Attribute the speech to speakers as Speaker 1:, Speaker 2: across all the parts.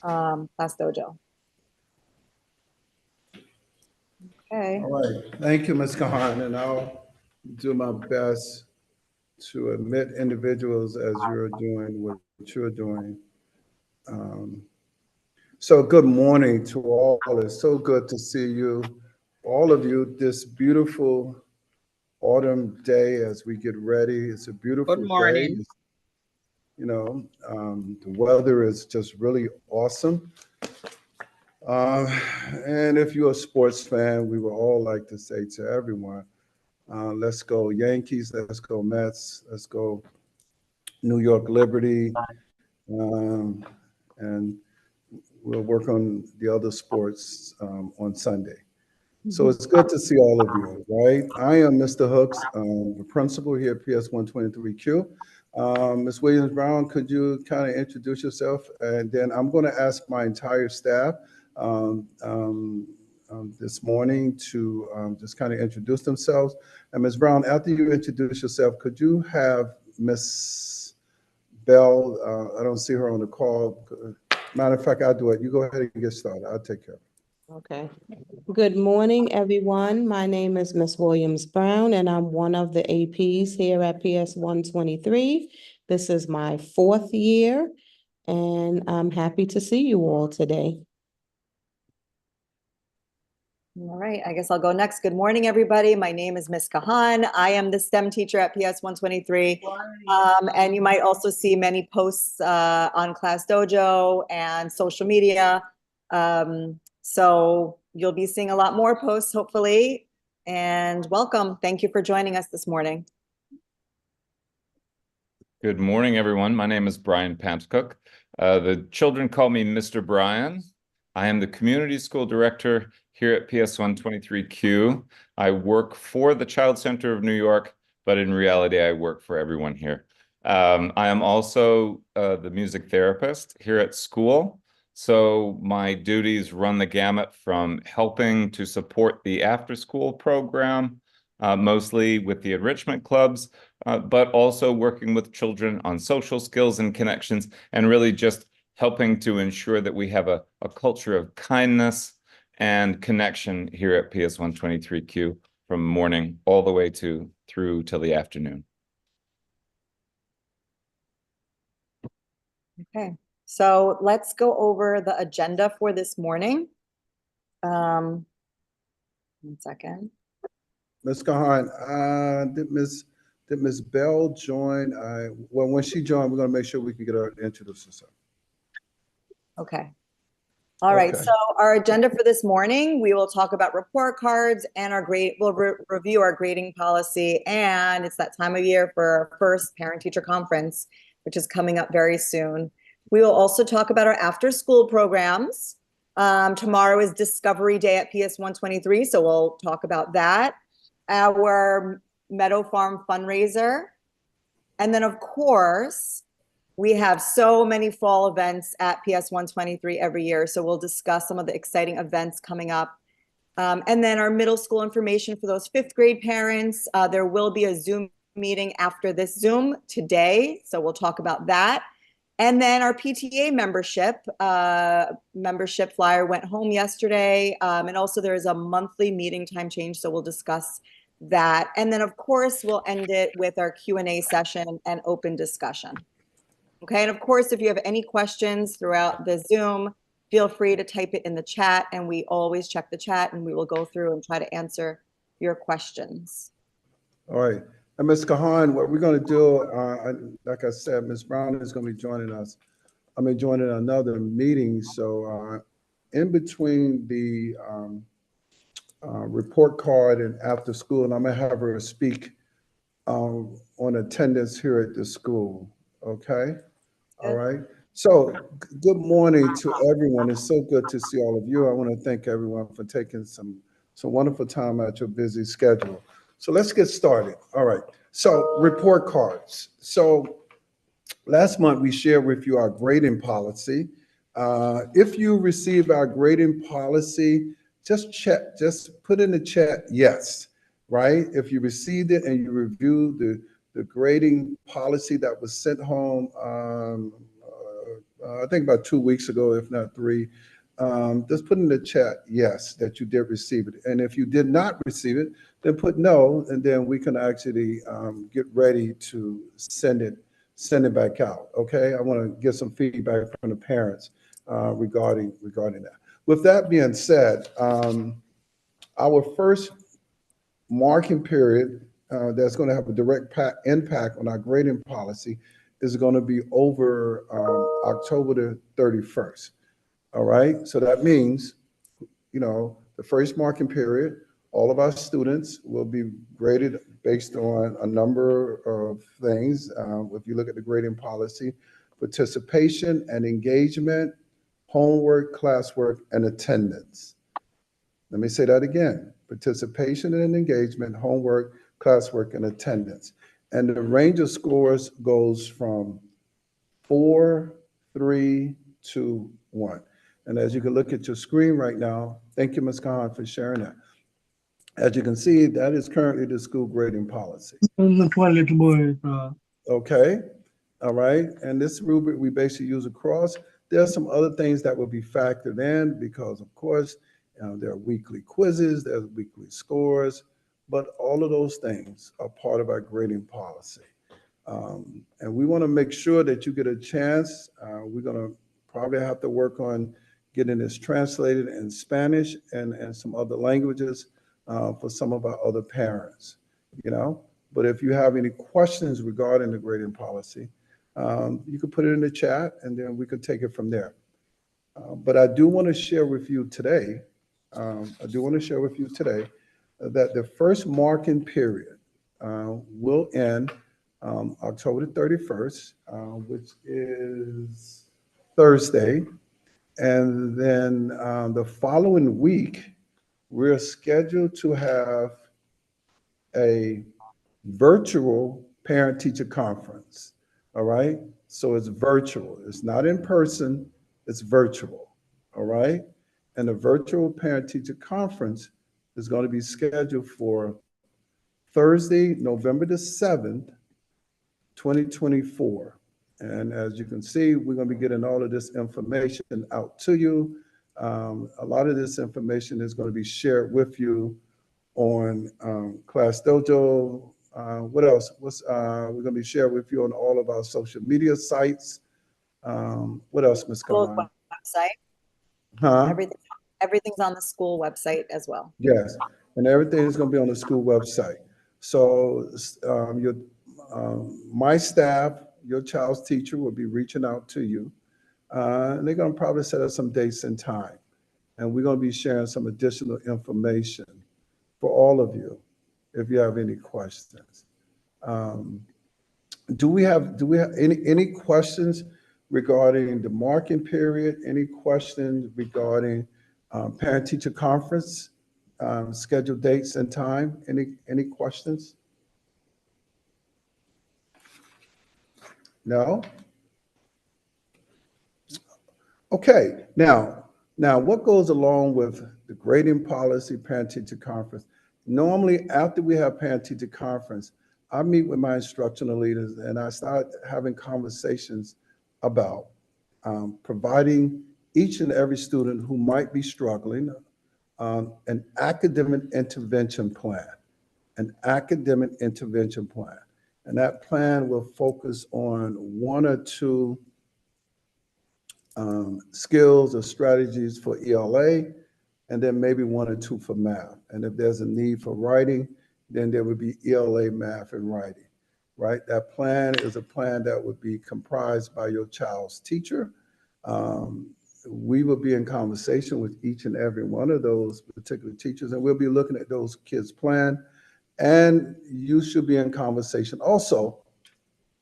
Speaker 1: Class Dojo. Okay.
Speaker 2: All right. Thank you, Ms. Kahan, and I'll do my best to admit individuals as you're doing what you're doing. Um, so good morning to all. It's so good to see you, all of you, this beautiful autumn day as we get ready. It's a beautiful
Speaker 3: Good
Speaker 2: day.
Speaker 3: morning.
Speaker 2: The weather is just really awesome. Uh, and if you're a sports fan, we would all like to say to everyone, let's go Yankees, let's go Mets, let's go New York Liberty, um, and we'll work on the other sports on Sunday. So it's good to see all of you, right? I am Mr. Hooks, the principal here at PS 123Q. Ms. Williams-Brown, could you kind of introduce yourself? And then I'm going to ask my entire staff um, um, this morning to just kind of introduce themselves. And Ms. Brown, after you introduce yourself, could you have Ms. Bell, I don't see her on the call. Matter of fact, I'll do it. You go ahead and get started. I'll take care of it.
Speaker 3: Okay. Good morning, everyone. My name is Miss Williams Brown, and I'm one of the APs here at PS 123. This is my 4th year, and I'm happy to see you all today.
Speaker 1: All right, I guess I'll go next. Good morning, everybody. My name is Ms. Kahan. I am the STEM teacher at PS 123. And you might also see many posts on Class Dojo and social media. So you'll be seeing a lot more posts, hopefully. And welcome. Thank you for joining us this morning.
Speaker 4: Good morning, everyone. My name is Brian Pamscook. The children call me Mr. Brian. I am the community school director here at PS 123Q. I work for the Child Center of New York, but in reality, I work for everyone here. I am also the music therapist here at school. So my duties run the gamut from helping to support the after-school program, mostly with the enrichment clubs, but also working with children on social skills and connections, and really just helping to ensure that we have a culture of kindness and connection here at PS 123Q from morning all the way through till the afternoon.
Speaker 1: Okay, so let's go over the agenda for this morning. 1 second.
Speaker 2: Ms. Kahan, did Ms. Bell join? Well, when she joined, we're going to make sure we can get her to introduce herself.
Speaker 1: Okay. All right,
Speaker 2: Okay.
Speaker 1: so our agenda for this morning, we will talk about report cards and we'll review our grading policy, and it's that time of year for our first parent-teacher conference, which is coming up very soon. We will also talk about our after-school programs. Tomorrow is Discovery Day at PS 123, so we'll talk about that. Our Meadow Farm fundraiser. And then, of course, we have so many fall events at PS 123 every year, so we'll discuss some of the exciting events coming up. And then our middle school information for those 5th grade parents. There will be a Zoom meeting after this Zoom today, so we'll talk about that. And then our PTA membership flyer went home yesterday. And also there is a monthly meeting time change, so we'll discuss that. And then, of course, we'll end it with our Q&A session and open discussion. Okay, and of course, if you have any questions throughout the Zoom, feel free to type it in the chat, and we always check the chat, and we will go through and try to answer your questions.
Speaker 2: All right. And Ms. Kahan, what we're going to do, like I said, Ms. Brown is going to be joining us. Joining another meeting. So in between the report card and after school, and I'm going to have her speak on attendance here at the school. Okay. All right. So good morning to everyone. It's so good to see all of you. I want to thank everyone for taking some wonderful time out your busy schedule. So let's get started. All right. So report cards. So last month we shared with you our grading policy. If you received our grading policy, just put in the chat yes, right? If you received it and you reviewed the grading policy that was sent home I think about 2 weeks ago, if not 3. Just put in the chat, yes, that you did receive it. And if you did not receive it, then put no, and then we can actually get ready to send it back out. Okay, I want to get some feedback from the parents regarding that. With that being said, our first marking period that's going to have a direct impact on our grading policy is going to be over October the 31st. All right, so that means, the first marking period, all of our students will be graded based on a number of things. If you look at the grading policy, participation and engagement, homework, classwork, and attendance. Let me say that again. Participation and engagement, homework, classwork, and attendance. And the range of scores goes from 4, 3, 2, 1. And as you can look at your screen right now, thank you, Ms. Khan, for sharing that. As you can see, that is currently the school grading policy. Okay, all right. And this rubric we basically use across. There are some other things that will be factored in because, of course, there are weekly quizzes, there's weekly scores, but all of those things are part of our grading policy. And we want to make sure that you get a chance. We're going to probably have to work on getting this translated in Spanish and some other languages for some of our other parents, But if you have any questions regarding the grading policy, you can put it in the chat and then we can take it from there. But I do want to share with you today, that the first marking period will end October the 31st, which is Thursday. And then the following week, we're scheduled to have a virtual parent-teacher conference. All right? So it's virtual. It's not in person, it's virtual. All right? And the virtual parent-teacher conference is going to be scheduled for Thursday, November the 7th, 2024. And as you can see, we're going to be getting all of this information out to you. A lot of this information is going to be shared with you on Class Dojo. What else? We're going to be shared with you on all of our social media sites. What else, Ms.
Speaker 1: School
Speaker 2: Khan?
Speaker 1: website.
Speaker 2: Huh?
Speaker 1: Everything's on the school website as well.
Speaker 2: Yes, and everything is going to be on the school website. So my staff, your child's teacher will be reaching out to you. And they're going to probably set up some dates and time. And we're going to be sharing some additional information for all of you if you have any questions. Do we have any questions regarding the marking period? Any questions regarding parent-teacher conference, scheduled dates and time? Any questions? No? Okay, now what goes along with the grading policy, parent-teacher conference? Normally, after we have parent-teacher conference, I meet with my instructional leaders and I start having conversations about providing each and every student who might be struggling an academic intervention plan, And that plan will focus on one or two skills or strategies for ELA, and then maybe one or two for math. And if there's a need for writing, then there would be ELA, math, and writing, right? That plan is a plan that would be comprised by your child's teacher. We will be in conversation with each and every one of those particular teachers, and we'll be looking at those kids' plan. And you should be in conversation also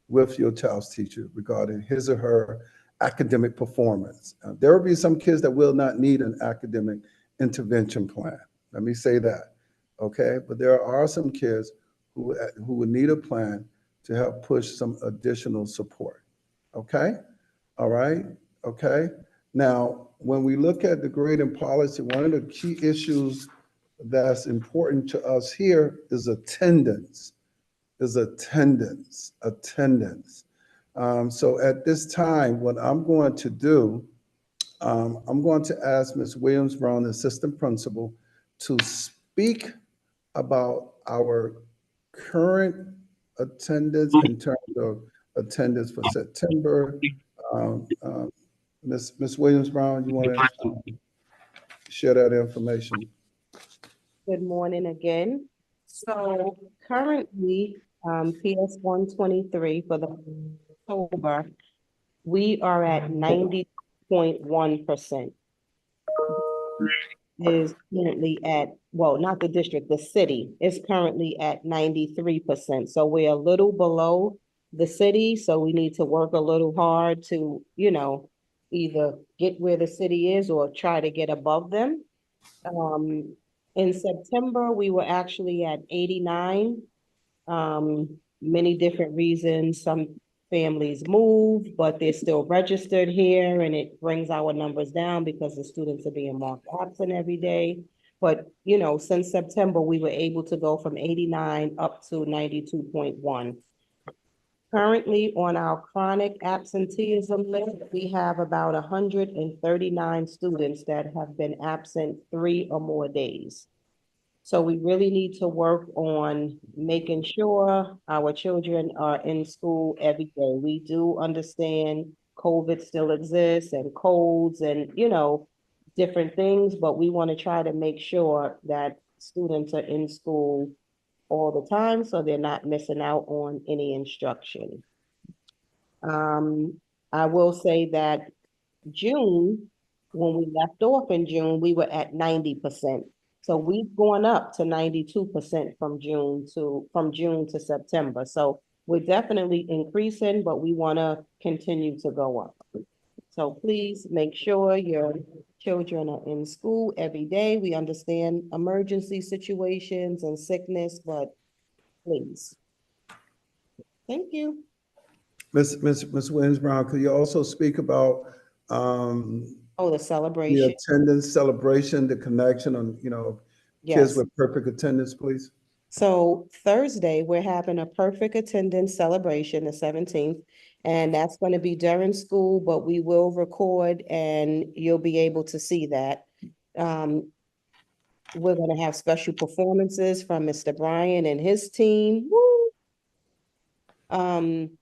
Speaker 2: with your child's teacher regarding his or her academic performance. There will be some kids that will not need an academic intervention plan. Let me say that, okay? But there are some kids who would need a plan to help push some additional support, okay? All right, okay? Now, when we look at the grading policy, one of the key issues that's important to us here is attendance, attendance. So at this time, what I'm going to do, I'm going to ask Ms. Williams-Brown, the assistant principal, to speak about our current attendance in terms of attendance for September. Ms. Williams-Brown, you want to share that information?
Speaker 3: Good morning again. So currently, PS 123 for the October, we are at 90.1%. Is currently at, well, not the district, the city is currently at 93%. So we're a little below the city, so we need to work a little hard to, either get where the city is or try to get above them. In September, we were actually at 89. Many different reasons. Some families moved, but they're still registered here, and it brings our numbers down because the students are being marked absent every day. But, since September, we were able to go from 89 up to 92.1. Currently, on our chronic absenteeism list, we have about 139 students that have been absent 3 or more days. So we really need to work on making sure our children are in school every day. We do understand COVID still exists and colds and, different things, but we want to try to make sure that students are in school all the time so they're not missing out on any instruction. I will say that June, when we left off in June, we were at 90%. So we've gone up to 92% from June to September. So we're definitely increasing, but we want to continue to go up. So please make sure your children are in school every day. We understand emergency situations and sickness, but please. Thank you.
Speaker 2: Ms. Williams-Brown, could you also speak about
Speaker 3: The
Speaker 2: the
Speaker 3: celebration.
Speaker 2: attendance celebration, the connection on, kids
Speaker 3: Yes.
Speaker 2: with perfect attendance, please?
Speaker 3: So Thursday, we're having a perfect attendance celebration, the 17th, and that's going to be during school, but we will record and you'll be able to see that. We're going to have special performances from Mr. Bryan and his team. Woo! And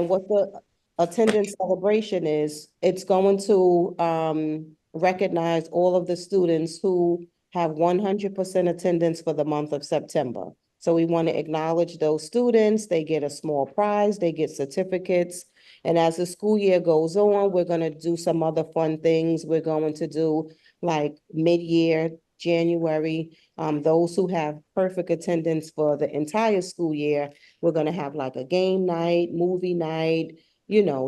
Speaker 3: what the attendance celebration is, it's going to recognize all of the students who have 100% attendance for the month of September. So we want to acknowledge those students. They get a small prize, they get certificates. And as the school year goes on, we're going to do some other fun things. We're going to do like mid-year, January, those who have perfect attendance for the entire school year, we're going to have like a game night, movie night,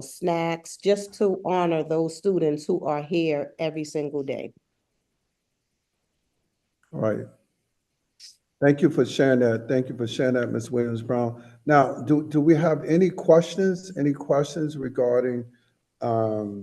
Speaker 3: snacks, just to honor those students who are here every single day.
Speaker 2: All right. Thank you for sharing that. Thank you for sharing that, Ms. Williams-Brown. Now, do we have any questions? Any questions regarding,
Speaker 3: Oh,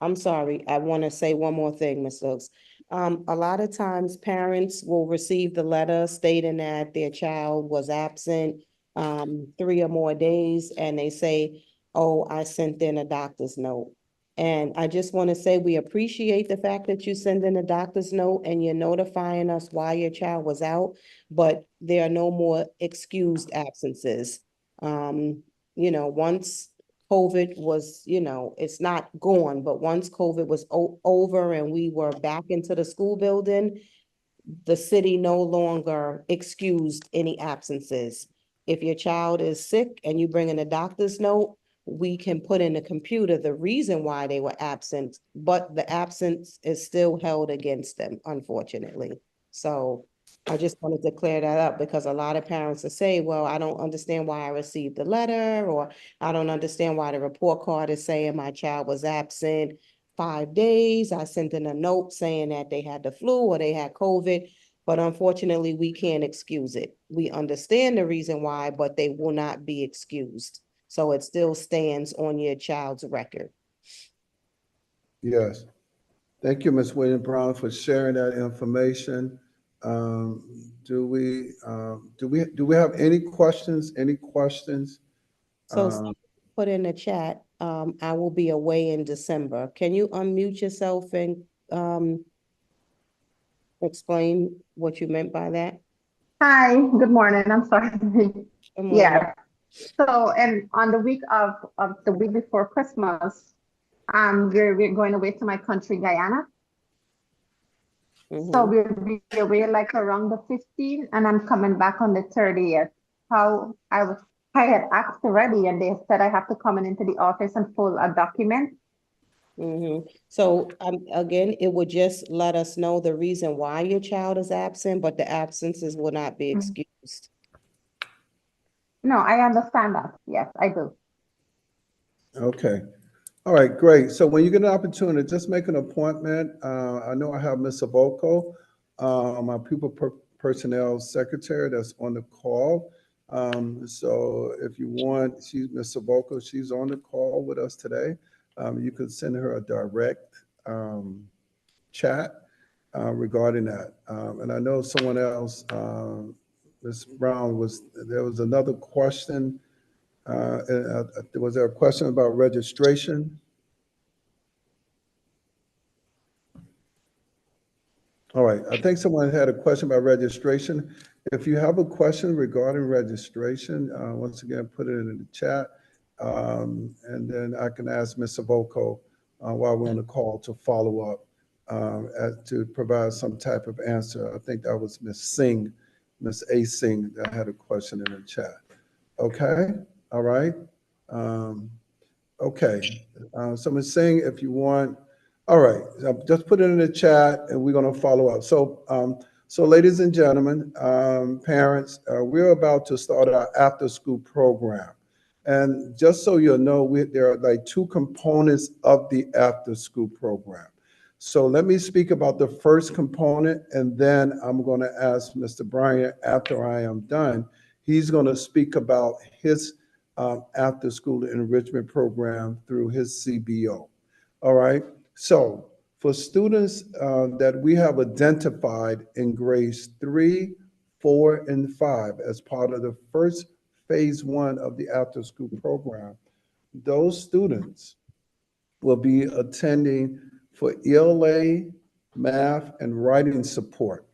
Speaker 3: I'm sorry. I want to say one more thing, Ms. Oaks. A lot of times parents will receive the letter stating that their child was absent 3 or more days, and they say, oh, I sent in a doctor's note. And I just want to say we appreciate the fact that you send in a doctor's note and you're notifying us why your child was out, but there are no more excused absences. Once COVID was, it's not gone, but once COVID was over and we were back into the school building, the city no longer excused any absences. If your child is sick and you bring in a doctor's note, we can put in the computer the reason why they were absent, but the absence is still held against them, unfortunately. So I just wanted to clear that up because a lot of parents will say, well, I don't understand why I received the letter, or I don't understand why the report card is saying my child was absent 5 days. I sent in a note saying that they had the flu or they had COVID, but unfortunately we can't excuse it. We understand the reason why, but they will not be excused. So it still stands on your child's record.
Speaker 2: yes. Thank you, Ms. Williams-Brown, for sharing that information. Do we have any questions? Any questions
Speaker 3: So
Speaker 2: Um,
Speaker 3: put in the chat, I will be away in December. Can you unmute yourself and explain what you meant by that?
Speaker 5: Hi, good morning. I'm sorry.
Speaker 3: Good morning.
Speaker 5: Yeah. So, and on the week of the week before Christmas, we're going away to my country, Guyana. So
Speaker 3: Mhm.
Speaker 5: we'll be away like around the 15th, and I'm coming back on the 30th. How I had asked already, and they said I have to come into the office and pull a document.
Speaker 3: So, again, it would just let us know the reason why your child is absent, but the absences will not be excused.
Speaker 5: No, I understand that. Yes, I do.
Speaker 2: okay. All right, great. So when you get an opportunity, just make an appointment. I know I have Ms. Avoko, my personnel secretary that's on the call. So if you want, she's Ms. Avoko, she's on the call with us today. You could send her a direct chat regarding that. And I know someone else, Ms. Brown, there was another question. Was there a question about registration? All right, I think someone had a question about registration. If you have a question regarding registration, once again, put it in the chat. And then I can ask Ms. Avoko while we're on the call to follow up to provide some type of answer. I think that was Ms. Singh, Ms. A. Singh that had a question in the chat. Okay, all right. Okay, so Ms. Singh, if you want, all right, just put it in the chat and we're going to follow up. So ladies and gentlemen, parents, we're about to start our after school program. And just so you know, there are like two components of the after school program. So let me speak about the first component, and then I'm going to ask Mr. Bryant after I am done. He's going to speak about his after school enrichment program through his CBO. All right. So for students that we have identified in grades 3, 4, and 5 as part of the first phase 1 of the after school program, those students will be attending for ELA, math, and writing support.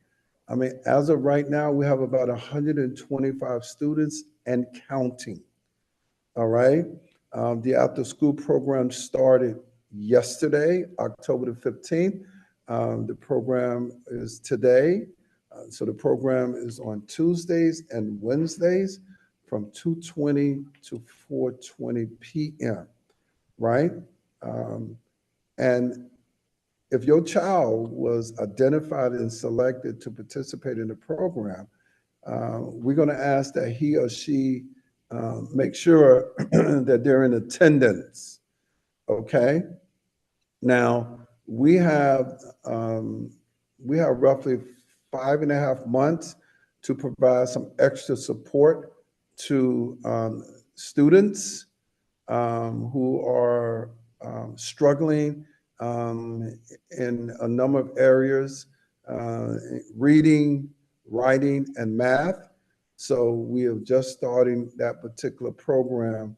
Speaker 2: I mean, as of right now, we have about 125 students and counting. All right. The after school program started yesterday, October the 15th. The program is today. So the program is on Tuesdays and Wednesdays from 2:20 to 4:20 p.m. Right? And if your child was identified and selected to participate in the program, we're going to ask that he or she make sure that they're in attendance. Okay. Now we have roughly 5.5 months to provide some extra support to students who are struggling in a number of areas, reading, writing, and math. So we are just starting that particular program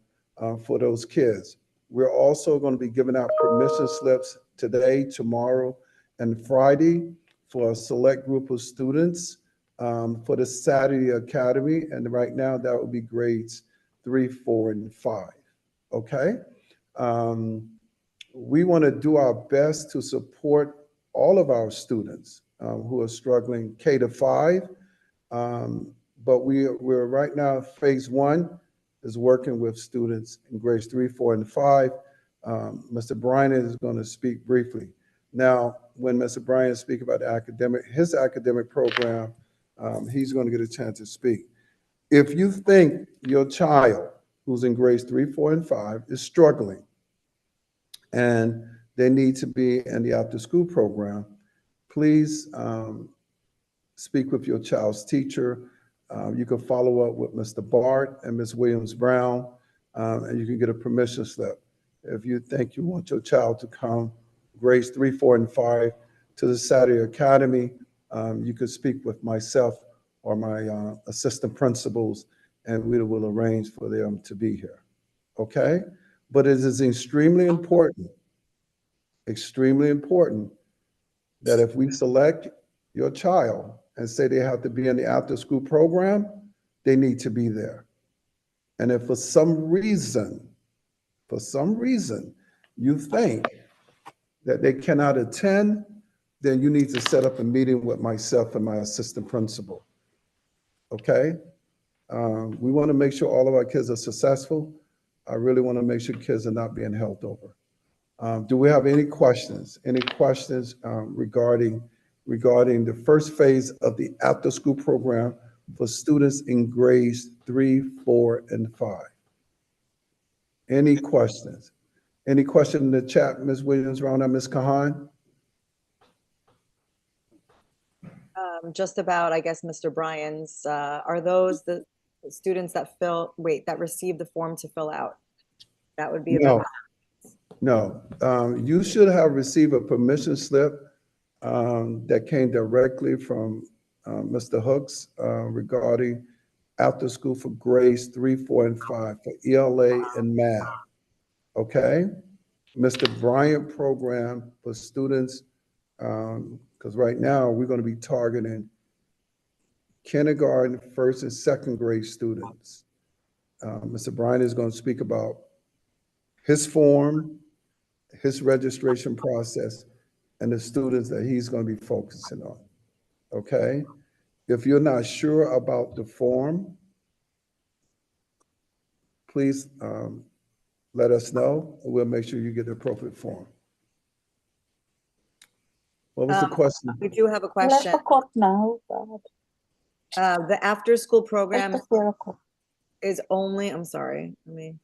Speaker 2: for those kids. We're also going to be giving out permission slips today, tomorrow, and Friday for a select group of students for the Saturday Academy. And right now that would be grades 3, 4, and 5. Okay. We want to do our best to support all of our students who are struggling K to 5. But we're right now, phase 1 is working with students in grades 3, 4, and 5. Mr. Bryan is going to speak briefly. Now, when Mr. Bryan speaks about his academic program, he's going to get a chance to speak. If you think your child who's in grades 3, 4, and 5 is struggling and they need to be in the after school program, please speak with your child's teacher. You can follow up with Mr. Bart and Ms. Williams-Brown, and you can get a permission slip. If you think you want your child to come grades 3, 4, and 5 to the Saturday Academy, you could speak with myself or my assistant principals, and we will arrange for them to be here. okay? But it is extremely important that if we select your child and say they have to be in the after-school program, they need to be there. And if for some reason, you think that they cannot attend, then you need to set up a meeting with myself and my assistant principal, okay? We want to make sure all of our kids are successful. I really want to make sure kids are not being held over. Do we have any questions? Any questions regarding the first phase of the after-school program for students in grades 3, 4, and 5? Any questions? Any question in the chat, Ms. Williams, around that, Ms. Kahan?
Speaker 1: Just about, I guess, Mr. Bryan's, are those the students that receive the form to fill out? That would be
Speaker 2: No,
Speaker 1: about.
Speaker 2: no. You should have received a permission slip that came directly from Mr. Hooks regarding after school for grades 3, 4, and 5 for ELA and math. Okay? Mr. Bryant program for students, because right now we're going to be targeting kindergarten, first and second grade students. Mr. Bryant is going to speak about his form, his registration process, and the students that he's going to be focusing on. Okay? If you're not sure about the form, please let us know, and we'll make sure you get the appropriate form. What was the question?
Speaker 1: We do have a
Speaker 6: Let
Speaker 1: question.
Speaker 6: the court know. God.
Speaker 1: The after-school
Speaker 6: Let
Speaker 1: program
Speaker 6: the miracle.
Speaker 1: is only, I'm sorry, let me.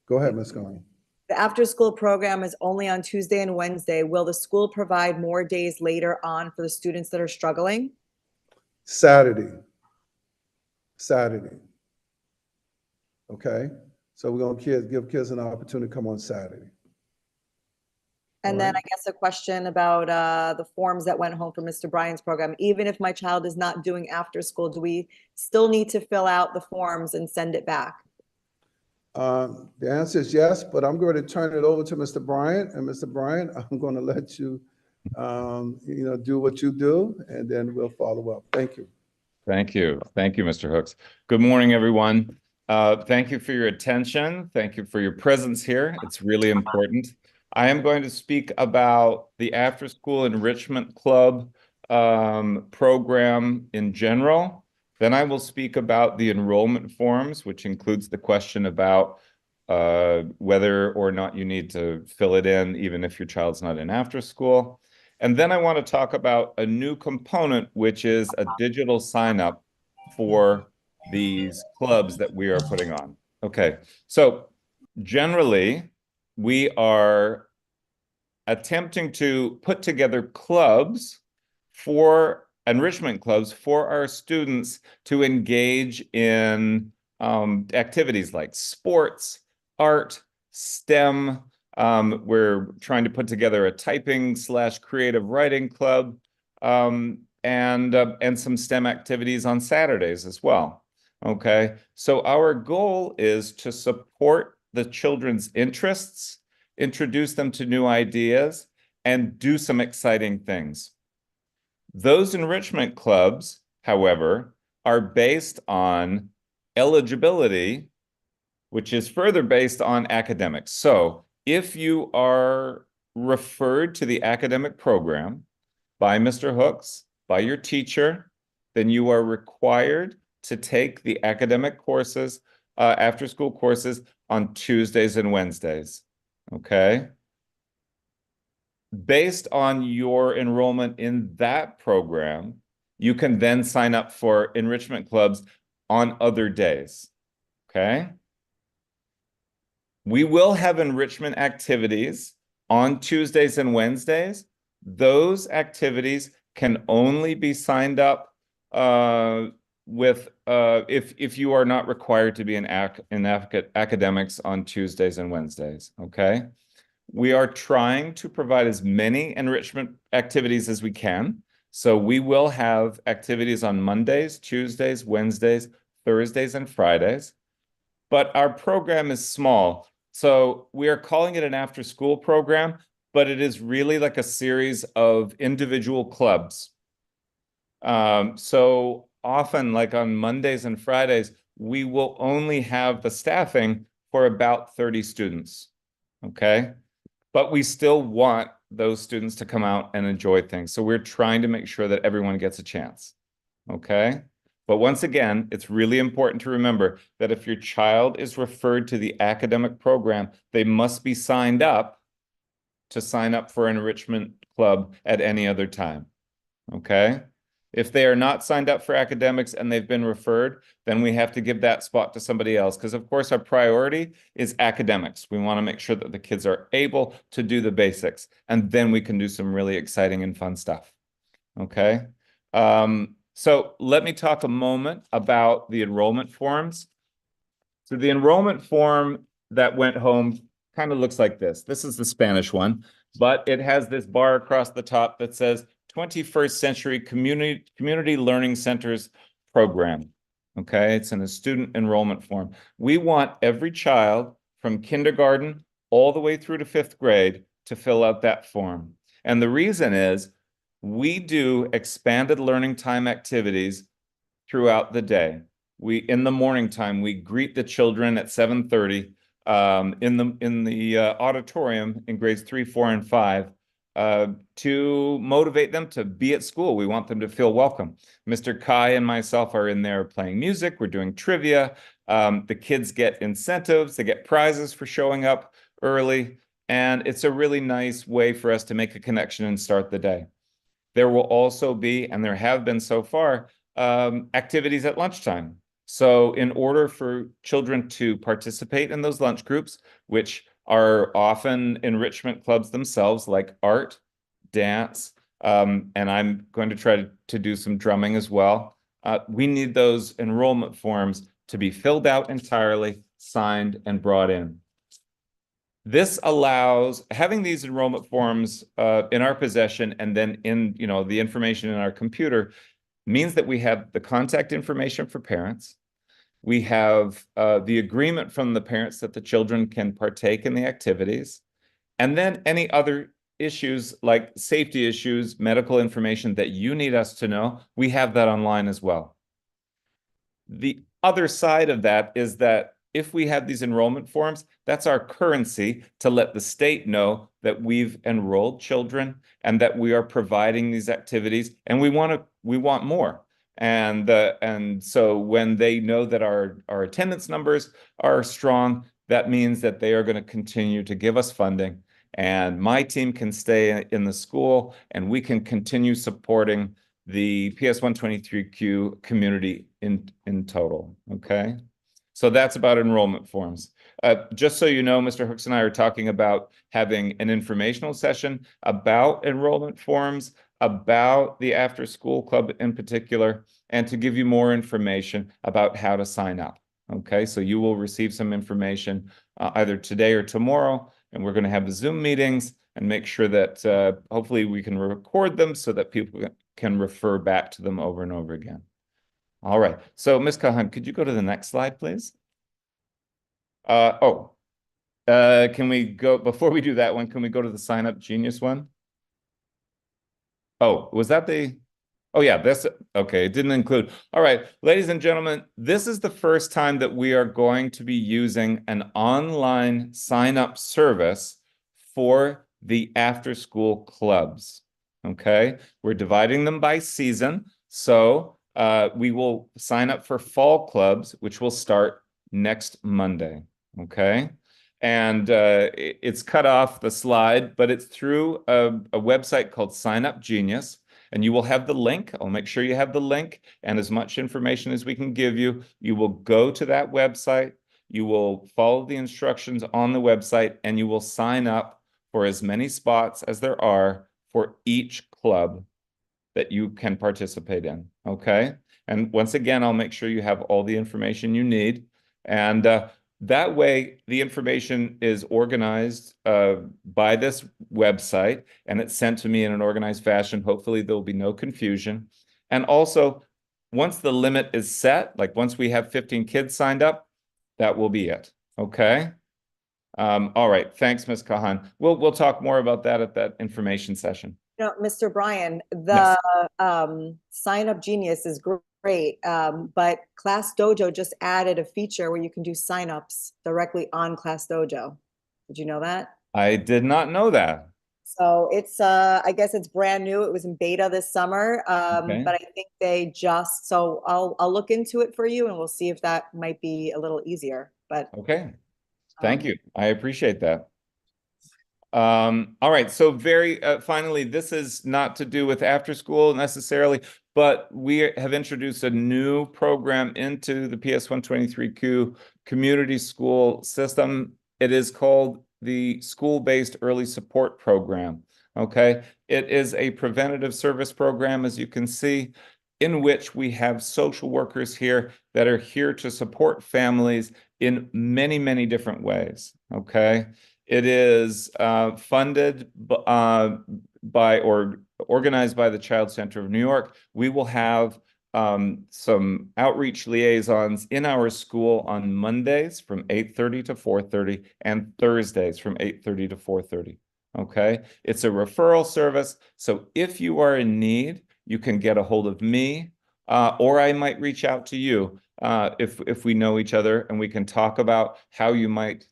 Speaker 2: Go ahead, Ms. Garner.
Speaker 1: The after-school program is only on Tuesday and Wednesday. Will the school provide more days later on for the students that are struggling?
Speaker 2: Saturday. Okay? So we're going to give kids an opportunity to come on Saturday.
Speaker 1: And
Speaker 2: All
Speaker 1: then
Speaker 2: right.
Speaker 1: I guess a question about the forms that went home from Mr. Bryan's program. Even if my child is not doing after school, do we still need to fill out the forms and send it back?
Speaker 2: The answer is yes, but I'm going to turn it over to Mr. Bryant. And Mr. Bryant, I'm going to let you, do what you do, and then we'll follow up. Thank you.
Speaker 4: Thank you. Thank you, Mr. Hooks. Good morning, everyone. Thank you for your attention. Thank you for your presence here. It's really important. I am going to speak about the After School Enrichment Club program in general. Then I will speak about the enrollment forms, which includes the question about whether or not you need to fill it in, even if your child's not in after school. And then I want to talk about a new component, which is a digital sign up for these clubs that we are putting on. Okay, so generally, we are attempting to put together enrichment clubs for our students to engage in activities like sports, art, STEM. We're trying to put together a typing/creative writing club, and some STEM activities on Saturdays as well. Okay, so our goal is to support the children's interests, introduce them to new ideas, and do some exciting things. Those enrichment clubs, however, are based on eligibility, which is further based on academics. So if you are referred to the academic program by Mr. Hooks, by your teacher, then you are required to take the academic courses, after-school courses on Tuesdays and Wednesdays, okay? Based on your enrollment in that program, you can then sign up for enrichment clubs on other days, okay? We will have enrichment activities on Tuesdays and Wednesdays. Those activities can only be signed up if you are not required to be in academics on Tuesdays and Wednesdays, okay? We are trying to provide as many enrichment activities as we can. So we will have activities on Mondays, Tuesdays, Wednesdays, Thursdays, and Fridays. But our program is small. So we are calling it an after-school program, but it is really like a series of individual clubs. So often, like on Mondays and Fridays, we will only have the staffing for about 30 students, okay? But we still want those students to come out and enjoy things. So we're trying to make sure that everyone gets a chance, okay? But once again, it's really important to remember that if your child is referred to the academic program, they must be signed up to sign up for an enrichment club at any other time, okay? If they are not signed up for academics and they've been referred, then we have to give that spot to somebody else. Because of course, our priority is academics. We want to make sure that the kids are able to do the basics. And then we can do some really exciting and fun stuff. Okay. So let me talk a moment about the enrollment forms. So the enrollment form that went home kind of looks like this. This is the Spanish one, but it has this bar across the top that says 21st Century Community Learning Centers Program. Okay, it's in a student enrollment form. We want every child from kindergarten all the way through to 5th grade to fill out that form. And the reason is we do expanded learning time activities throughout the day. In the morning time, we greet the children at 7:30 in the auditorium in grades 3, 4, and 5 to motivate them to be at school. We want them to feel welcome. Mr. Kai and myself are in there playing music. We're doing trivia. The kids get incentives. They get prizes for showing up early. And it's a really nice way for us to make a connection and start the day. There will also be, and there have been so far, activities at lunchtime. So in order for children to participate in those lunch groups, which are often enrichment clubs themselves, like art, dance, and I'm going to try to do some drumming as well. We need those enrollment forms to be filled out entirely, signed, and brought in. This allows having these enrollment forms in our possession and then in the information in our computer means that we have the contact information for parents. We have the agreement from the parents that the children can partake in the activities. And then any other issues like safety issues, medical information that you need us to know, we have that online as well. The other side of that is that if we have these enrollment forms, that's our currency to let the state know that we've enrolled children and that we are providing these activities, and we want more. And so when they know that our attendance numbers are strong, that means that they are going to continue to give us funding, and my team can stay in the school, and we can continue supporting the PS 123Q community in total. Okay. So that's about enrollment forms. Just so you know, Mr. Hooks and I are talking about having an informational session about enrollment forms, about the after school club in particular, and to give you more information about how to sign up. Okay, so you will receive some information either today or tomorrow, and we're going to have the Zoom meetings and make sure that hopefully we can record them so that people can refer back to them over and over again. All right. So, Ms. Kahan, could you go to the next slide, please? Can we go, before we do that one, can we go to the Sign Up Genius one? Oh, was that oh yeah, that's, okay, it didn't include. All right, ladies and gentlemen, this is the first time that we are going to be using an online sign-up service for the after-school clubs, okay? We're dividing them by season, so we will sign up for fall clubs, which will start next Monday, okay? And it's cut off the slide, but it's through a website called Sign Up Genius. And you will have the link. I'll make sure you have the link and as much information as we can give you. You will go to that website. You will follow the instructions on the website, and you will sign up for as many spots as there are for each club that you can participate in, okay? And once again, I'll make sure you have all the information you need. And that way, the information is organized by this website, and it's sent to me in an organized fashion. Hopefully, there'll be no confusion. And also, once the limit is set, like once we have 15 kids signed up, that will be it, okay? All right. Thanks, Ms. Kahan. We'll talk more about that at that information session.
Speaker 1: You know, Mr. Bryan,
Speaker 4: Yes.
Speaker 1: the Sign Up Genius is great, but Class Dojo just added a feature where you can do signups directly on Class Dojo. Did you know that?
Speaker 4: I did not know that.
Speaker 1: So it's I guess it's brand new. It was in beta this summer,
Speaker 4: Okay.
Speaker 1: but I think they just so I'll look into it for you and we'll see if that might be a little easier. But
Speaker 4: Okay. Thank
Speaker 1: um,
Speaker 4: you. I appreciate that. All right. So very finally, this is not to do with after school necessarily, but we have introduced a new program into the PS 123Q community school system. It is called the School-Based Early Support Program. Okay. It is a preventative service program, as you can see, in which we have social workers here that are here to support families in many, many different ways. Okay. It is funded by or organized by the Child Center of New York. We will have some outreach liaisons in our school on Mondays from 8:30 to 4:30 and Thursdays from 8:30 to 4:30. Okay. It's a referral service. So if you are in need, you can get a hold of me, or I might reach out to you if we know each other, and we can talk about how you might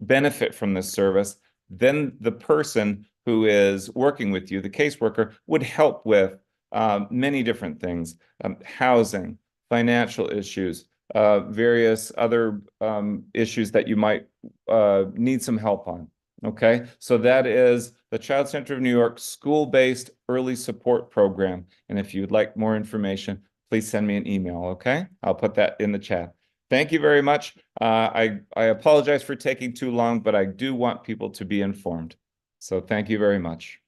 Speaker 4: benefit from this service. Then the person who is working with you, the caseworker, would help with many different things, housing, financial issues, various other issues that you might need some help on. Okay, so that is the Child Center of New York School-Based Early Support Program. And if you'd like more information, please send me an email, okay? I'll put that in the chat. Thank you very much. I apologize for taking too long, but I do want people to be informed. So thank you very much.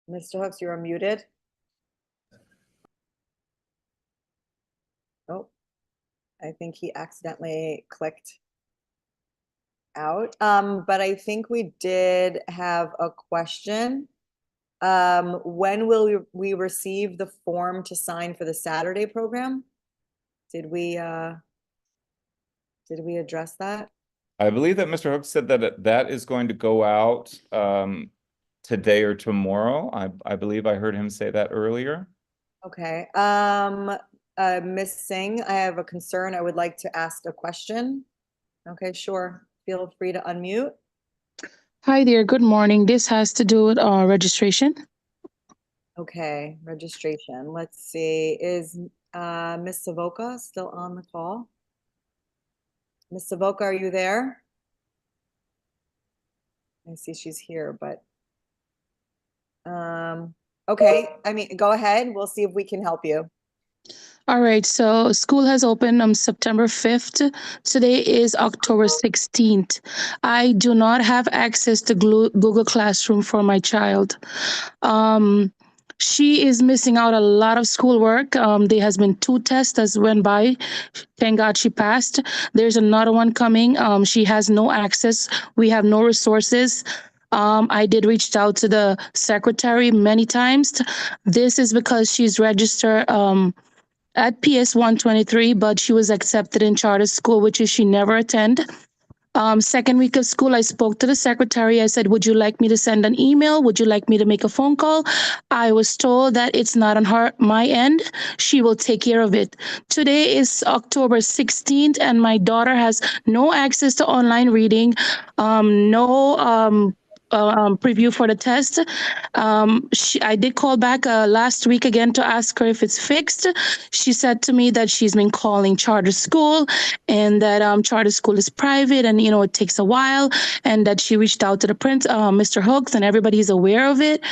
Speaker 1: Mr. Hooks, you are muted. Oh, I think he accidentally clicked out. But I think we did have a question. When will we receive the form to sign for the Saturday program? Did we address that?
Speaker 4: I believe that Mr. Hook said that that is going to go out today or tomorrow. I believe I heard him say that earlier.
Speaker 1: Okay. Ms. Singh, I have a concern. I would like to ask a question. Okay, sure. Feel free to unmute.
Speaker 6: Hi there, good morning. This has to do with registration.
Speaker 1: Okay, registration. Let's see. Is Ms. Savoca still on the call? Ms. Savoca, are you there? I see she's here, but okay. I mean, go ahead. We'll see if we can help you.
Speaker 6: All right, so school has opened on September 5th. Today is October 16th. I do not have access to Google Classroom for my child. She is missing out a lot of schoolwork. There has been 2 tests that went by. Thank God she passed. There's another one coming. She has no access. We have no resources. I did reach out to the secretary many times. This is because she's registered at PS 123, but she was accepted in charter school, which is she never attend. Second week of school, I spoke to the secretary. I said, would you like me to send an email? Would you like me to make a phone call? I was told that it's not on my end. She will take care of it. Today is October 16th, and my daughter has no access to online reading, no preview for the test. I did call back last week again to ask her if it's fixed. She said to me that she's been calling charter school and that charter school is private and, it takes a while, and that she reached out to the Mr. Hooks, and everybody's aware of it.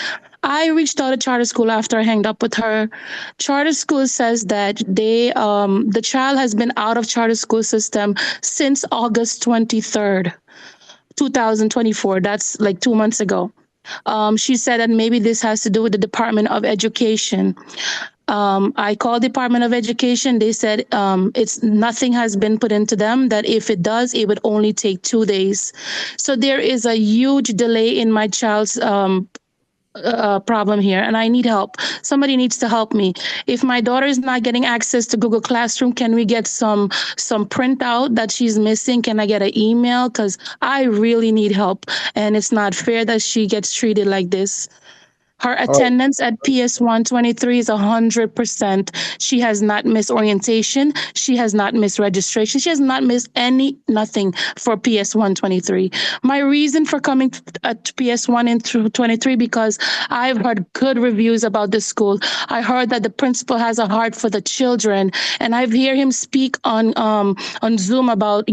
Speaker 6: I reached out to charter school after I hanged up with her. Charter school says that the child has been out of charter school system since August 23rd. 2024. That's like 2 months ago. She said that maybe this has to do with the Department of Education. I called Department of Education. They said it's nothing has been put into them, that if it does, it would only take 2 days. So there is a huge delay in my child's problem here, and I need help. Somebody needs to help me. If my daughter is not getting access to Google Classroom, can we get some printout that she's missing? Can I get an email? Because I really need help, and it's not fair that she gets treated like this. Her
Speaker 2: All right.
Speaker 6: attendance at PS 123 is 100%. She has not missed orientation. She has not missed registration. She has not missed nothing for PS 123. My reason for coming at PS 1 and 23 because I've heard good reviews about the school. I heard that the principal has a heart for the children, and I've heard him speak on Zoom about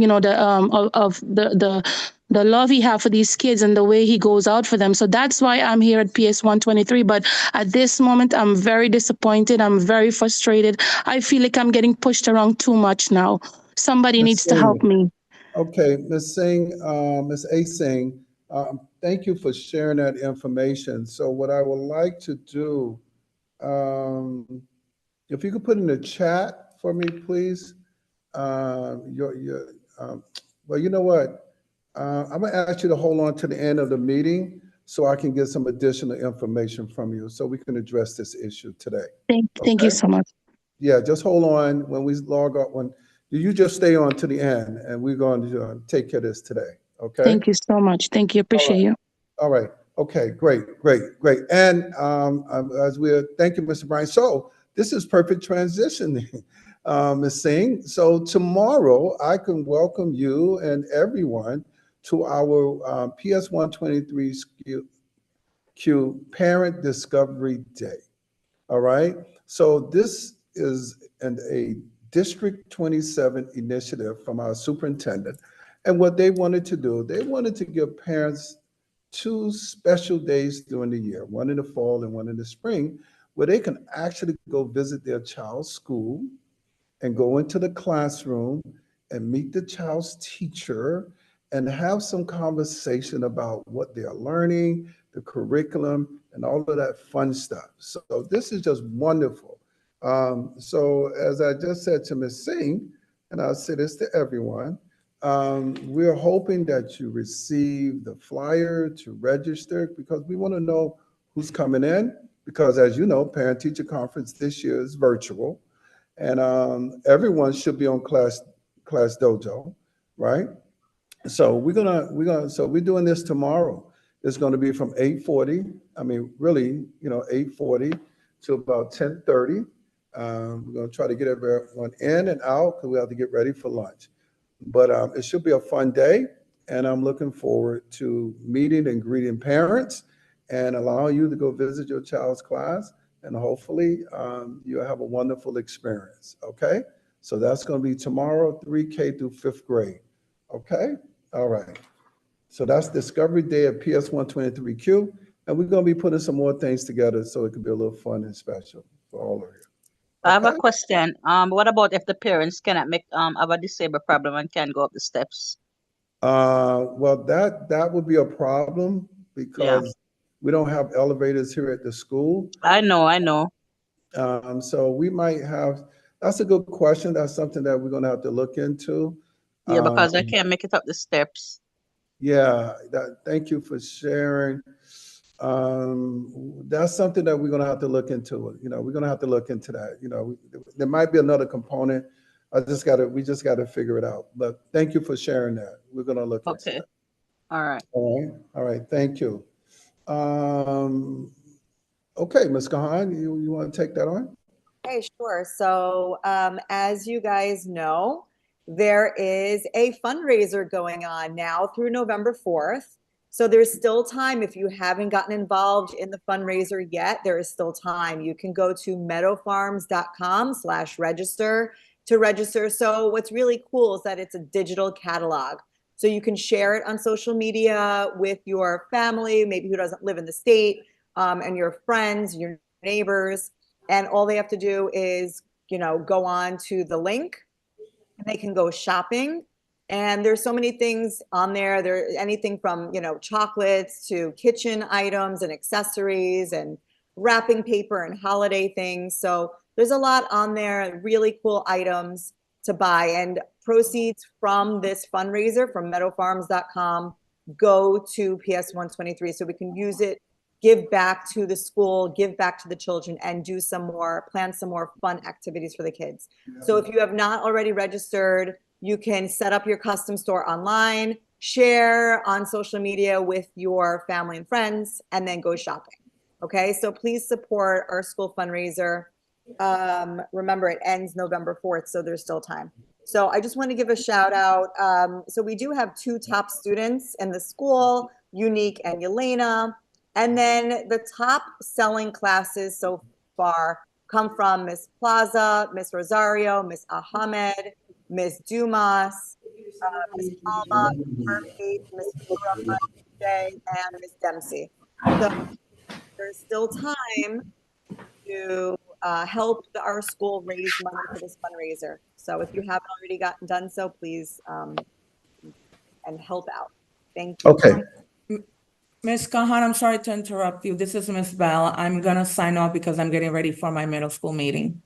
Speaker 6: the love he has for these kids and the way he goes out for them. So that's why I'm here at PS 123. But at this moment, I'm very disappointed. I'm very frustrated. I feel like I'm getting pushed around too much now. Somebody
Speaker 2: Ms.
Speaker 6: needs to help
Speaker 2: Singh.
Speaker 6: me.
Speaker 2: Okay, Ms. Singh, Ms. A. Singh, thank you for sharing that information. So what I would like to do, if you could put in the chat for me, please. Well, you know what? I'm gonna ask you to hold on to the end of the meeting so I can get some additional information from you so we can address this issue today.
Speaker 6: Thank you
Speaker 2: Okay?
Speaker 6: so much.
Speaker 2: Yeah, just hold on when we log off. When you just stay on to the end, and we're going to take care of this today. Okay.
Speaker 6: Thank you so much. Thank you. Appreciate you.
Speaker 2: All right. Okay. Great. Great. Great. And thank you, Mr. Bryan. So this is perfect transitioning, Ms. Singh. So tomorrow I can welcome you and everyone to our PS 123 Q Parent Discovery Day. All right. So this is a District 27 initiative from our superintendent. And what they wanted to do, they wanted to give parents 2 special days during the year, one in the fall and one in the spring, where they can actually go visit their child's school and go into the classroom and meet the child's teacher and have some conversation about what they're learning, the curriculum, and all of that fun stuff. So this is just wonderful. So as I just said to Ms. Singh, and I'll say this to everyone, we're hoping that you receive the flyer to register because we want to know who's coming in because as you know, parent-teacher conference this year is virtual. And everyone should be on Class Dojo, right? So we're doing this tomorrow. It's going to be from 8:40. I mean, really, 8:40 to about 10:30. We're going to try to get everyone in and out because we have to get ready for lunch. But it should be a fun day, and I'm looking forward to meeting and greeting parents and allowing you to go visit your child's class. And hopefully you'll have a wonderful experience, okay? So that's going to be tomorrow, 3K through 5th grade, okay? All right. So that's Discovery Day at PS 123Q. And we're going to be putting some more things together so it can be a little fun and special for all of you.
Speaker 7: I have a
Speaker 2: Okay?
Speaker 7: question. What about if the parents cannot make have a disabled problem and can't go up the steps?
Speaker 2: Well, that would be a problem
Speaker 7: Yeah,
Speaker 2: because we don't have elevators here at the school.
Speaker 7: I know.
Speaker 2: So we might have, that's a good question. That's something that we're gonna have to look into.
Speaker 7: Yeah, because I can't make it up the steps.
Speaker 2: Yeah, thank you for sharing. That's something that we're gonna have to look into. We're gonna have to look into that. There might be another component. We just gotta figure it out. But thank you for sharing that. We're gonna look into
Speaker 7: Okay.
Speaker 2: that.
Speaker 7: All right.
Speaker 2: All right. Thank you. Okay, Ms. Kahan, you want to take that on?
Speaker 1: Okay, sure. So as you guys know, there is a fundraiser going on now through November 4th. So there's still time. If you haven't gotten involved in the fundraiser yet, there is still time. You can go to meadowfarms.com/register to register. So what's really cool is that it's a digital catalog. So you can share it on social media with your family, maybe who doesn't live in the state, and your friends, your neighbors. And all they have to do is, go on to the link and they can go shopping. And there's so many things on there. There's anything from, chocolates to kitchen items and accessories and wrapping paper and holiday things. So there's a lot on there, really cool items to buy. And proceeds from this fundraiser from meadowfarms.com go to PS 123. So we can use it give back to the school, give back to the children, and plan some more fun activities for the kids. So if you have not already registered, you can set up your custom store online, share on social media with your family and friends, and then go shopping. Okay, so please support our school fundraiser. Remember, it ends November 4th, so there's still time. So I just want to give a shout out. So we do have 2 top students in the school, Unique and Yelena. And then the top selling classes so far come from Miss Plaza, Miss Rosario, Miss Ahmed, Miss Dumas, Miss Palma, Murphy, Miss Figueroa, Jay, and Miss Dempsey. So there's still time to help our school raise money for this fundraiser. So if you haven't already done so, please and help out. Thank you.
Speaker 2: Okay.
Speaker 8: Ms. Kahan, I'm sorry to interrupt you. This is Ms. Bell. I'm gonna sign off because I'm getting ready for my middle school meeting.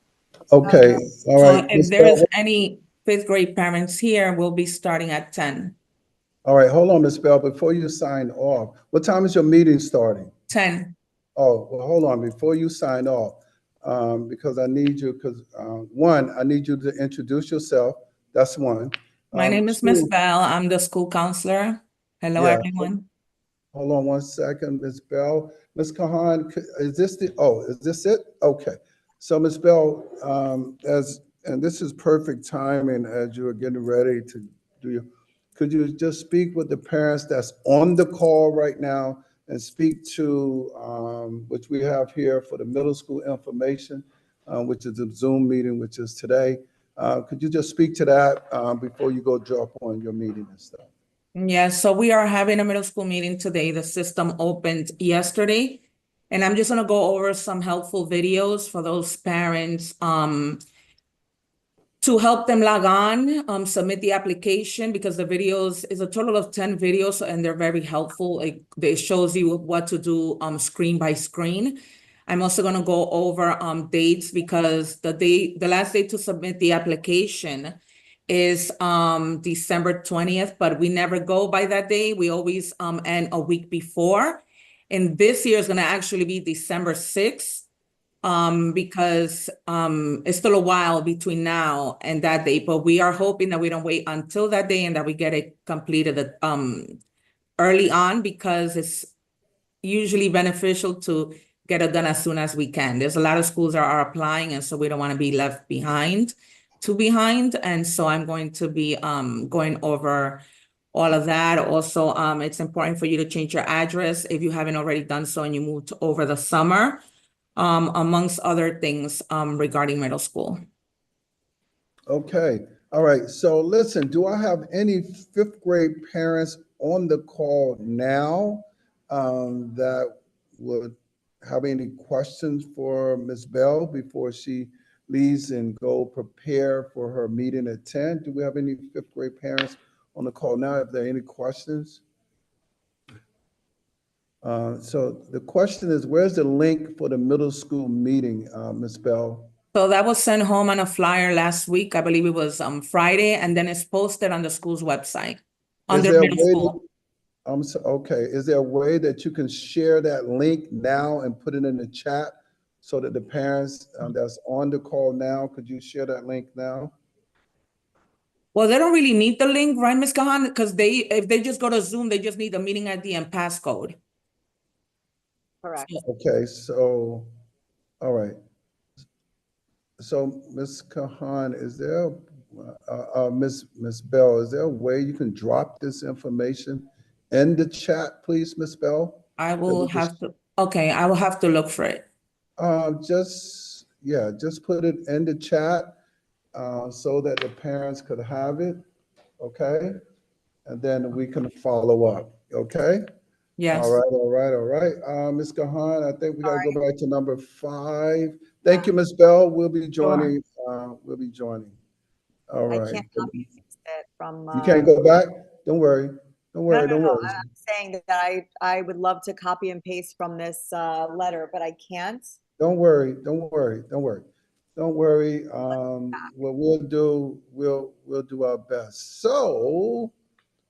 Speaker 2: Okay. All
Speaker 8: So
Speaker 2: right.
Speaker 8: if
Speaker 2: Ms.
Speaker 8: there is
Speaker 2: Bell.
Speaker 8: any 5th grade parents here, we'll be starting at 10.
Speaker 2: All right. Hold on, Ms. Bell. Before you sign off, what time is your meeting starting?
Speaker 8: 10.
Speaker 2: Oh, well, hold on. Before you sign off, because I need you, one, I need you to introduce yourself. That's one.
Speaker 8: My name is Ms.
Speaker 2: 2,
Speaker 8: Bell. I'm the school counselor. Hello,
Speaker 2: yeah.
Speaker 8: everyone.
Speaker 2: Hold on one second, Ms. Bell. Ms. Kahan, is this it? Okay. So Ms. Bell, and this is perfect timing as you are getting ready to do your, could you just speak with the parents that's on the call right now and speak to, which we have here for the middle school information, which is a Zoom meeting, which is today. Could you just speak to that before you go drop on your meeting and stuff?
Speaker 8: Yeah, so we are having a middle school meeting today. The system opened yesterday. And I'm just gonna go over some helpful videos for those parents to help them log on, submit the application, because the videos is a total of 10 videos and they're very helpful. It shows you what to do screen by screen. I'm also gonna go over dates because the last day to submit the application is December 20th, but we never go by that day. We always end a week before. And this year is gonna actually be December 6th. Because it's still a while between now and that day, but we are hoping that we don't wait until that day and that we get it completed early on, because it's usually beneficial to get it done as soon as we can. There's a lot of schools that are applying, and so we don't want to be left behind. And so I'm going to be going over all of that. Also, it's important for you to change your address if you haven't already done so and you moved over the summer. Amongst other things regarding middle school.
Speaker 2: Okay, all right. So listen, do I have any 5th grade parents on the call now that would have any questions for Ms. Bell before she leaves and go prepare for her meeting at 10? Do we have any 5th grade parents on the call now? If there are any questions? So the question is, where's the link for the middle school meeting, Ms. Bell?
Speaker 8: So that was sent home on a flyer last week. I believe it was Friday, and then it's posted on the school's website under middle school.
Speaker 2: Okay, is there a way that you can share that link now and put it in the chat so that the parents that's on the call now, could you share that link now?
Speaker 8: Well, they don't really need the link, right, Ms. Kahan? Because if they just go to Zoom, they just need the meeting ID and passcode.
Speaker 1: Correct.
Speaker 2: Okay, so, all right. So Ms. Kahan, is there, Ms. Bell, is there a way you can drop this information in the chat, please, Ms. Bell?
Speaker 8: I will have to look for it.
Speaker 2: Just put it in the chat so that the parents could have it, okay? And then we can follow up, okay?
Speaker 8: Yes.
Speaker 2: All right. Ms. Kahan, I think we gotta go back to number 5. Thank you, Ms. Bell. We'll be joining. All
Speaker 1: I
Speaker 2: right.
Speaker 1: can't copy and paste it from.
Speaker 2: You can't go back? Don't worry. Don't
Speaker 1: No,
Speaker 2: worry.
Speaker 1: no,
Speaker 2: Don't
Speaker 1: no.
Speaker 2: worry.
Speaker 1: I'm saying that I would love to copy and paste from this letter, but I can't.
Speaker 2: Don't worry. Don't worry. Don't worry. Don't worry. What we'll do, we'll do our best. So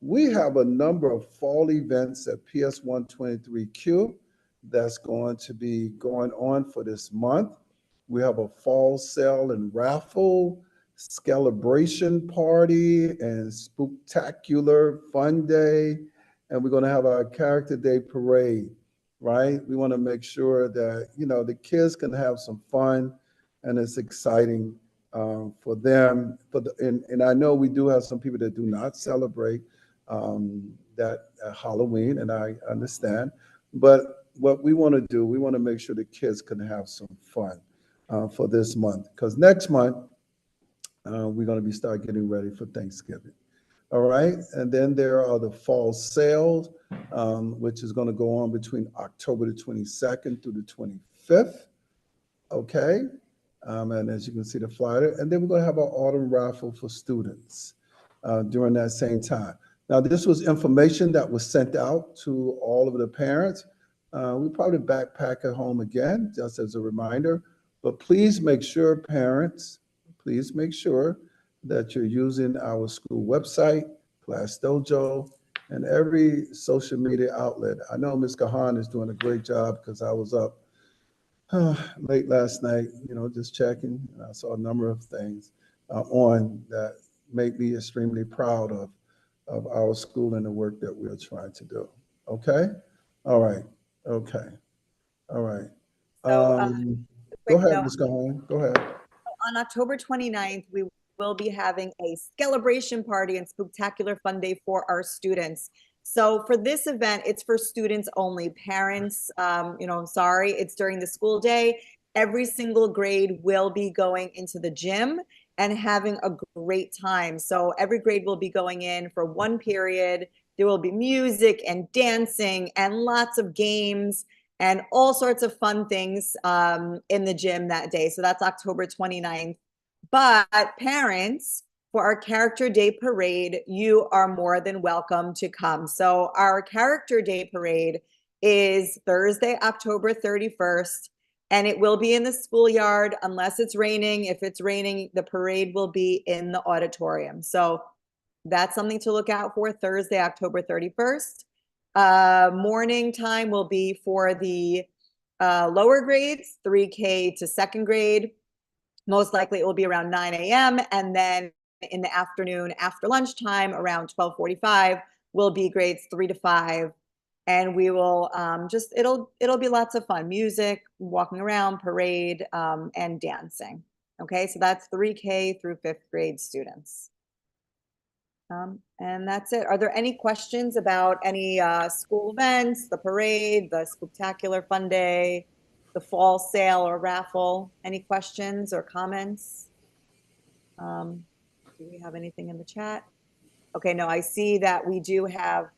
Speaker 2: we have a number of fall events at PS 123Q. that's going to be going on for this month. We have a fall sale and raffle, celebration party, and spooktacular fun day. And we're going to have our character day parade, right? We want to make sure that, the kids can have some fun and it's exciting for them. And I know we do have some people that do not celebrate that Halloween, and I understand. But what we want to do, we want to make sure the kids can have some fun for this month, because next month we're going to be start getting ready for Thanksgiving. All right, and then there are the fall sales, which is going to go on between October the 22nd through the 25th. Okay, and as you can see the flyer, and then we're going to have our autumn raffle for students during that same time. Now, this was information that was sent out to all of the parents. We probably backpack at home again, just as a reminder. But please make sure, parents, please make sure that you're using our school website, Class Dojo, and every social media outlet. I know Ms. Kahan is doing a great job because I was up late last night, just checking. I saw a number of things on that made me extremely proud of our school and the work that we're trying to do. Okay? All right. Okay. All right.
Speaker 1: So,
Speaker 2: Go
Speaker 1: quick
Speaker 2: ahead,
Speaker 1: note,
Speaker 2: Ms. Kahan. Go ahead.
Speaker 1: on October 29th, we will be having a celebration party and spooktacular fun day for our students. So for this event, it's for students only. Parents, I'm sorry, it's during the school day. Every single grade will be going into the gym and having a great time. So every grade will be going in for one period. There will be music and dancing and lots of games and all sorts of fun things in the gym that day. So that's October 29th. But parents, for our Character Day Parade, you are more than welcome to come. So our Character Day Parade is Thursday, October 31st, and it will be in the schoolyard unless it's raining. If it's raining, the parade will be in the auditorium. So that's something to look out for, Thursday, October 31st. Morning time will be for the lower grades, 3K to second grade. Most likely it will be around 9 a.m. And then in the afternoon, after lunchtime, around 12:45, will be grades 3 to 5. And we will it'll be lots of fun, music, walking around, parade, and dancing. Okay, so that's 3K through 5th grade students. And that's it. Are there any questions about any school events, the parade, the spectacular fun day, the fall sale or raffle? Any questions or comments? Do we have anything in the chat? Okay, no, I see that we do have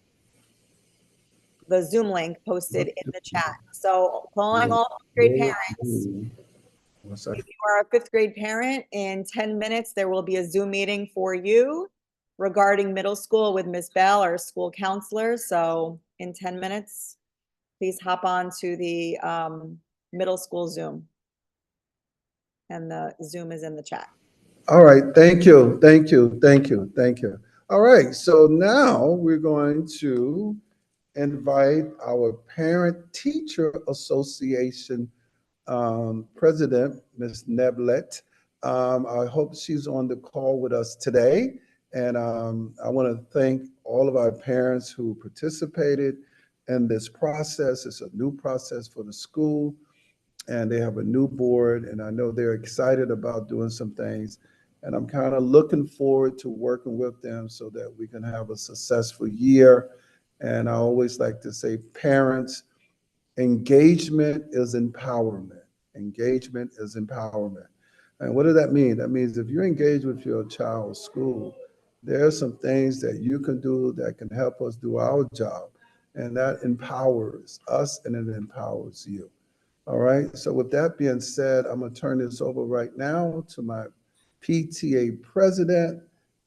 Speaker 1: the Zoom link posted in the chat. So calling all fifth grade parents. If you are a 5th grade parent, in 10 minutes, there will be a Zoom meeting for you regarding middle school with Ms. Bell, our school counselor. So in 10 minutes, please hop on to the middle school Zoom. And the Zoom is in the chat.
Speaker 2: All right. Thank you. Thank you. Thank you. Thank you. All right. So now we're going to invite our Parent Teacher Association President, Ms. Neblett. I hope she's on the call with us today. And I want to thank all of our parents who participated in this process. It's a new process for the school, and they have a new board, and I know they're excited about doing some things. And I'm kind of looking forward to working with them so that we can have a successful year. And I always like to say, parents, engagement is empowerment. Engagement is empowerment. And what does that mean? That means if you're engaged with your child's school, there are some things that you can do that can help us do our job. And that empowers us and it empowers you. All right. So with that being said, I'm going to turn this over right now to my PTA president,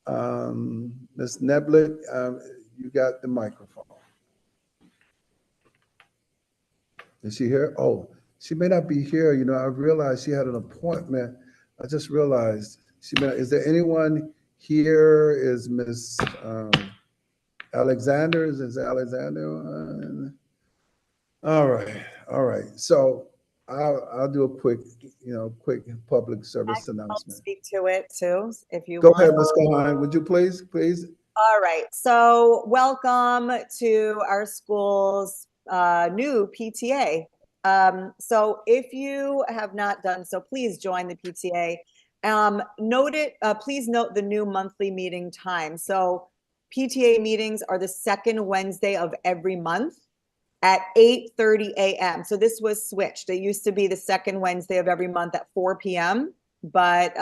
Speaker 2: Ms. Neblett. You got the microphone. Is she here? Oh, she may not be here. I realized she had an appointment. I just realized she may not. Is there anyone here? Is Miss Alexander? Is Alexander on? All right. All right. So I'll do a quick public service
Speaker 1: I'll
Speaker 2: announcement.
Speaker 1: speak to it too, if you
Speaker 2: Go
Speaker 1: want.
Speaker 2: ahead, Ms. Kahan. Would you please?
Speaker 1: All right, so welcome to our school's new PTA. So if you have not done so, please join the PTA. Please note the new monthly meeting time. So PTA meetings are the second Wednesday of every month at 8:30 a.m. So this was switched. It used to be the second Wednesday of every month at 4 p.m. But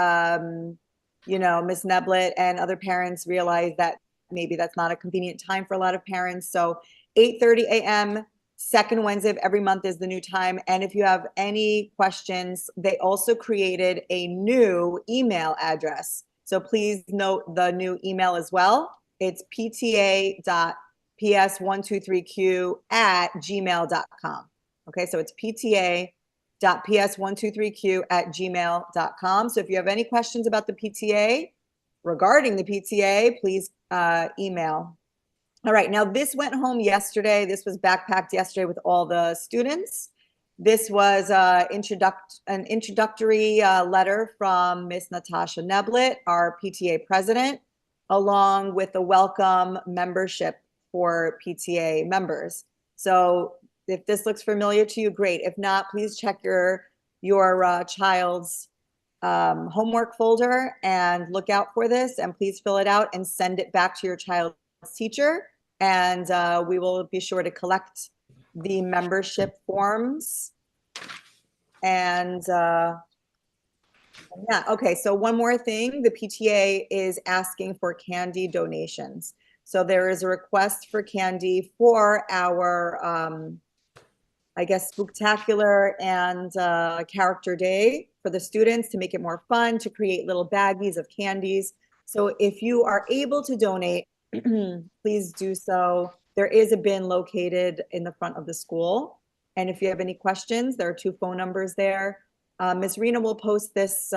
Speaker 1: Ms. Neblett and other parents realized that maybe that's not a convenient time for a lot of parents. So 8:30 a.m. second Wednesday of every month is the new time. And if you have any questions, they also created a new email address. So please note the new email as well. It's pta.ps123q@gmail.com. Okay, so it's pta.ps123q@gmail.com. So if you have any questions about the PTA, regarding the PTA, please email. All right, now this went home yesterday. This was backpacked yesterday with all the students. This was an introductory letter from Miss Natasha Neblett, our PTA president, along with a welcome membership for PTA members. So if this looks familiar to you, great. If not, please check your child's homework folder and look out for this, and please fill it out and send it back to your child's teacher. And we will be sure to collect the membership forms. And yeah, okay, so one more thing, the PTA is asking for candy donations. So there is a request for candy for our, I guess, spooktacular and character day for the students to make it more fun, to create little baggies of candies. So if you are able to donate, please do so. There is a bin located in the front of the school. And if you have any questions, there are 2 phone numbers there. Ms. Rena will post this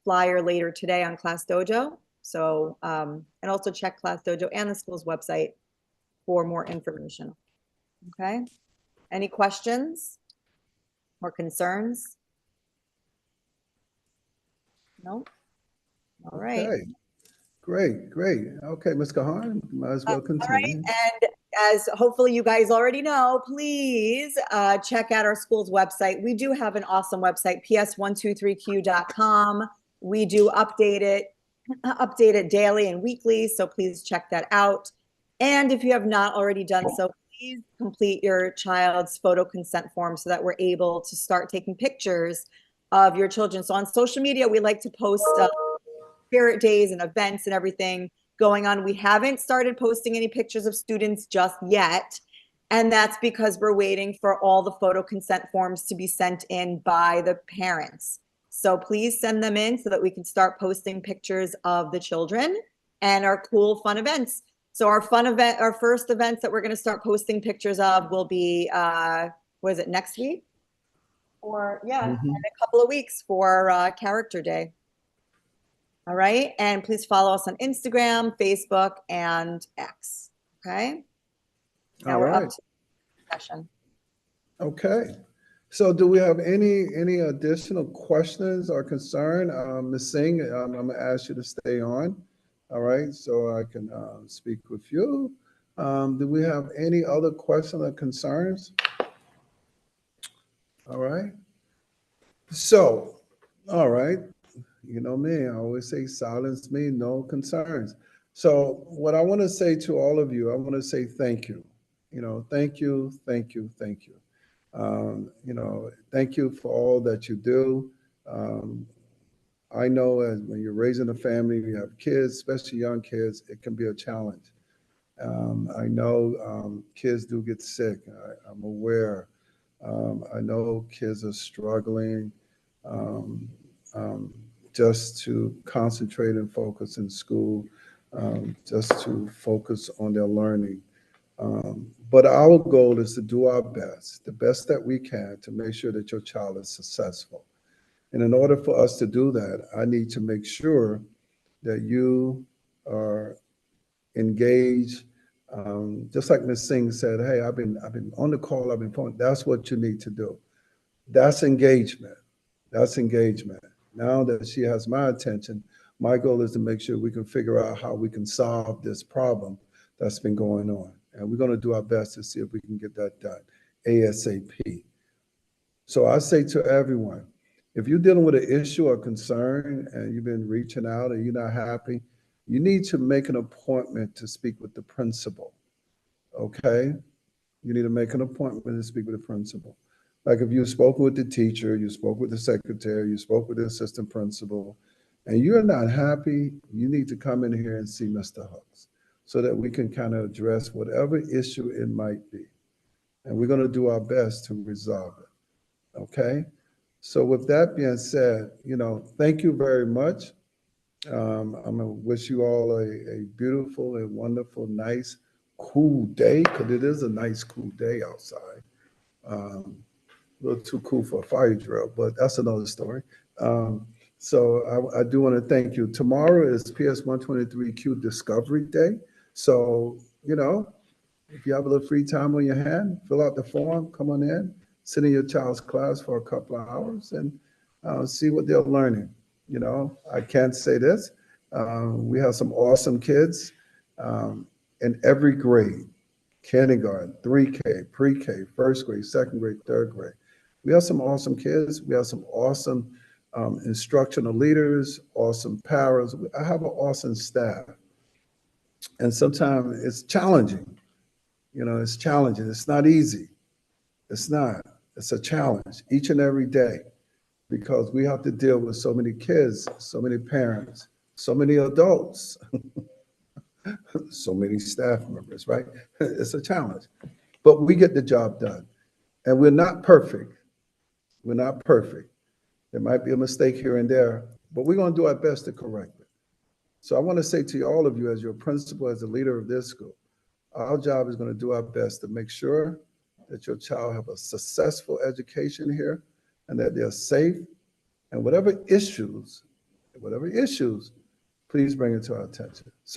Speaker 1: flyer later today on Class Dojo. So, and also check Class Dojo and the school's website for more information. Okay. Any questions or concerns? No? All right.
Speaker 2: Okay. Great. Okay, Ms. Kahan, might as well continue.
Speaker 1: All right, and as hopefully you guys already know, please check out our school's website. We do have an awesome website, ps123q.com. We do update it daily and weekly, so please check that out. And if you have not already done so, please complete your child's photo consent form so that we're able to start taking pictures of your children. So on social media, we like to post spirit days and events and everything going on. We haven't started posting any pictures of students just yet. And that's because we're waiting for all the photo consent forms to be sent in by the parents. So please send them in so that we can start posting pictures of the children and our cool, fun events. So our first events that we're going to start posting pictures of will be, next week? Or in a couple of weeks for Character Day. All right. And please follow us on Instagram, Facebook, and X. Okay. Now we're up to the session.
Speaker 2: Okay. So do we have any additional questions or concern? Ms. Singh, I'm going to ask you to stay on. All right. So I can speak with you. Do we have any other questions or concerns? All right. So, all right. You know me, I always say silence me, no concerns. So what I want to say to all of you, I want to say thank you. Thank you. Thank you for all that you do. I know as when you're raising a family, you have kids, especially young kids, it can be a challenge. I know kids do get sick. I'm aware. I know kids are struggling. Just to concentrate and focus in school, just to focus on their learning. But our goal is to do our best, the best that we can, to make sure that your child is successful. And in order for us to do that, I need to make sure that you are engaged Just like Ms. Singh said, hey, I've been on the call, I've been phone. That's what you need to do. That's engagement. That's engagement. Now that she has my attention, my goal is to make sure we can figure out how we can solve this problem that's been going on. And we're going to do our best to see if we can get that done ASAP. So I say to everyone, if you're dealing with an issue or concern and you've been reaching out and you're not happy, you need to make an appointment to speak with the principal, okay? You need to make an appointment to speak with the principal. Like if you spoke with the teacher, you spoke with the secretary, you spoke with the assistant principal, and you're not happy, you need to come in here and see Mr. Hooks so that we can kind of address whatever issue it might be. And we're going to do our best to resolve it, okay? So with that being said, thank you very much. I'm going to wish you all a beautiful and wonderful, nice, cool day, because it is a nice, cool day outside. A little too cool for a fire drill, but that's another story. So I do want to thank you. Tomorrow is PS 123Q Discovery Day. So, if you have a little free time on your hand, fill out the form, come on in, sit in your child's class for a couple of hours and see what they're learning. I can't say this. We have some awesome kids in every grade, kindergarten, 3K, pre-K, first grade, second grade, third grade. We have some awesome kids. We have some awesome instructional leaders, awesome paras. I have an awesome staff. And sometimes it's challenging. It's challenging. It's not easy. It's not. It's a challenge each and every day because we have to deal with so many kids, so many parents, so many adults, so many staff members, right? It's a challenge, but we get the job done. And we're not perfect. We're not perfect. There might be a mistake here and there, but we're going to do our best to correct it. So I want to say to all of you, as your principal, as the leader of this school, our job is going to do our best to make sure that your child have a successful education here and that they're safe. And whatever issues, please bring it to our attention. So